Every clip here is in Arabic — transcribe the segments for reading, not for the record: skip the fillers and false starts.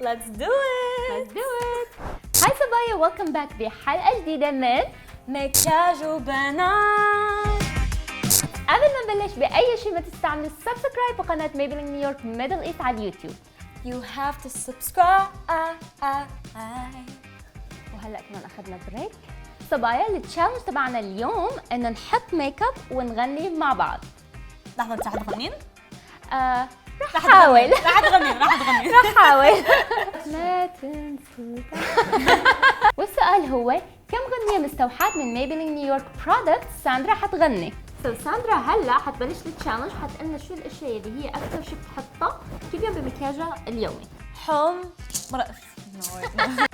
Let's do it! Let's do it! هاي صبايا، welcome back بحلقة جديدة من مكياج وبنات. قبل ما نبلش بأي شيء ما تستعملوا السبسكرايب بقناة ميبلينج نيويورك ميدل ايست على اليوتيوب. You have to subscribe. وهلا كمان أخذنا بريك. صبايا التشالنج تبعنا اليوم إنه نحط ميك اب ونغني مع بعض. لحظة، انت حتغنين؟ رح أحاول. رح تغني. رح أحاول. لا تنسوا. والسؤال هو كم غنية مستوحاة من ميبلينج نيويورك برودكت ساندرا حتغني؟ ساندرا هلا حتبلش التشالنج، حتقلنا شو الاشياء اللي هي اكثر شيء بتحطها كل يوم بمكياجها اليومي.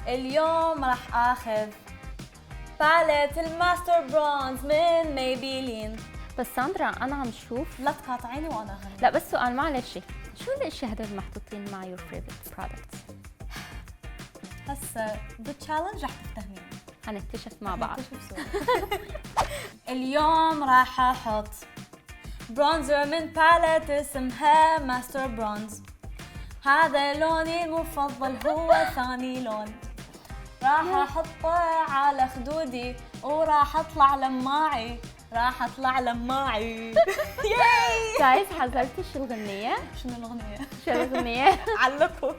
اليوم راح اخذ باليت الماستر برونز من ميبيلين. بس ساندرا انا عم شوف، لا تقاطعيني وانا اغني. لا بس سؤال معلش، شو الاشياء هدول محطوطين مع يور فيفورت برودكتس؟ هسه بالتشالنج رح تفتهمين، حنكتشف مع بعض. اليوم راح احط برونزر من باليت اسمها ماستر برونز. هذا لوني المفضل، هو ثاني لون. راح احطه على خدودي وراح اطلع لماعي. ياي. جايز حضرتي شو الغنية؟ شنو الاغنية؟ شو الغنية؟ علقوا.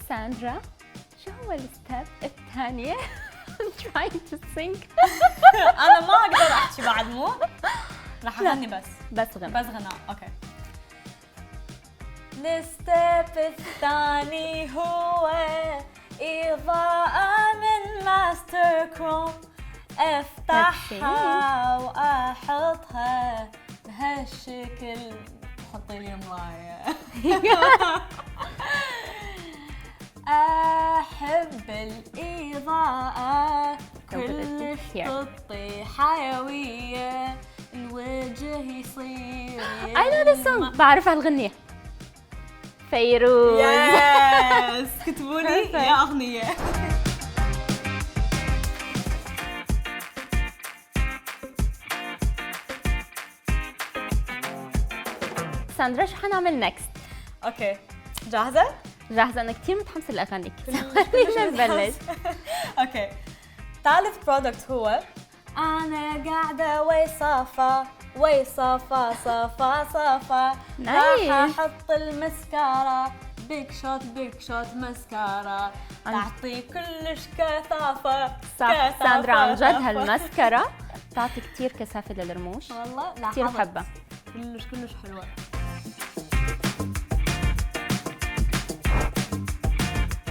ساندرا شو هو الستيب الثانية؟ I'm trying to sing. انا ما اقدر احكي بعد، مو راح اغني بس غناء. اوكي. الستيب الثاني هو إضاءة من ماستر كروم. افتحها واحطها بهالشكل. حطي لي مراية. احب الإضاءة كلش تعطي حيوية، الوجه يصير I know this song. بعرف هالغنية. فيروز. يس. كتبوا لي يا أغنية. ساندرا شو حنعمل نكست؟ اوكي جاهزة؟ جاهزة، أنا كثير متحمسة لأغانيك. خلينا نبلش. اوكي. ثالث برودكت هو أنا قاعدة وي صفا راح أحط المسكارا. بيج شوت مسكارا تعطي كلش كثافة. صح ساندرا، عن جد هالمسكرة تعطي كثير كثافة للرموش. والله لا كثير بحبها، كلش حلوة.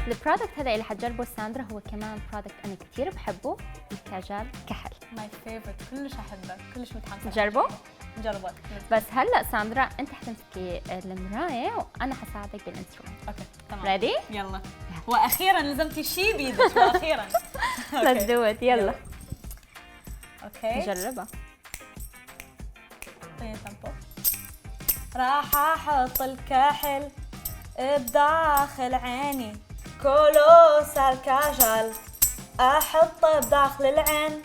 البرودكت هذا اللي حتجربه ساندرا هو كمان برودكت أنا كثير بحبه، الكاجال كحل. ماي فيفورت، كلش أحبه، كلش متحمسة جربه؟ نجربه. بس هلا ساندرا انت حتمسكي المرايه وانا حساعدك بالانسترومنت. اوكي تمام. ريدي؟ يلا. واخيرا لزمتي شيء بيدك، واخيرا. ليتس دو ات. يلا. اوكي نجربها. طيب تمبو. راح احط الكحل بداخل عيني، كولوسال كاجل احطه بداخل العين.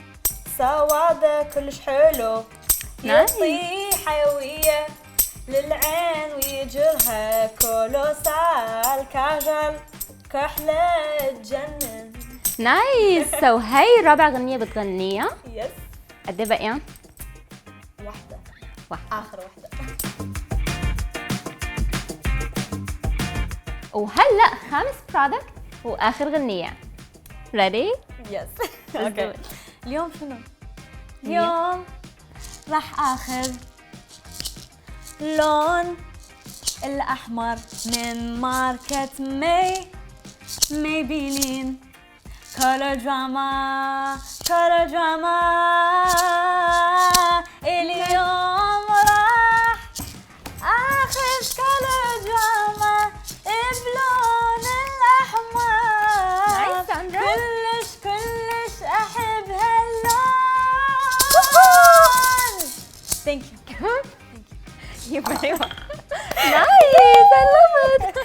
سواده كلش حلو، يعطي حيوية للعين ويجرها. كولوسال كاجل كحلة تجنن. نايس. سو هاي رابع غنية بتغنيها. يس. قد ايه باقيين؟ واحدة. آخر واحدة. وهلا خامس برودكت واخر غنية. ريدي؟ يس. اوكي. اليوم شنو؟ راح اخذ لون الاحمر من ماركة ميبيلين. كولر دراما. اليوم راح اخذ كولر دراما بلون الاحمر. نايس ساندرا. كلش احب هاللون. Thank you. You're very welcome. Nice. I love it.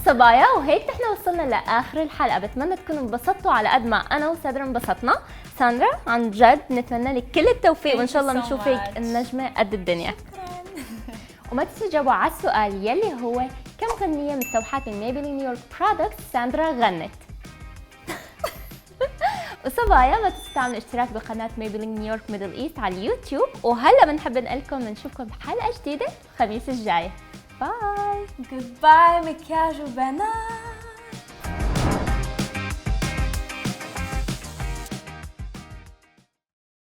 صبايا، وهيك نحن وصلنا لاخر الحلقه. بتمنى تكونوا انبسطتوا على قد ما انا وساندرا انبسطنا. ساندرا عن جد نتمنى لك كل التوفيق، وان شاء الله بنشوفك النجمه قد الدنيا. وما تنسوا تجاوبوا على السؤال يلي هو كم غنيه مستوحاه من ميبلين نيويورك برودكتس ساندرا غنت. وصبايا ما تنسوا تعملوا اشتراك بقناه ميبلين نيويورك ميدل ايست على اليوتيوب. وهلا بنحب نقلكم نشوفكم بحلقه جديده الخميس الجاي. باي. جود باي مكياج وبنات.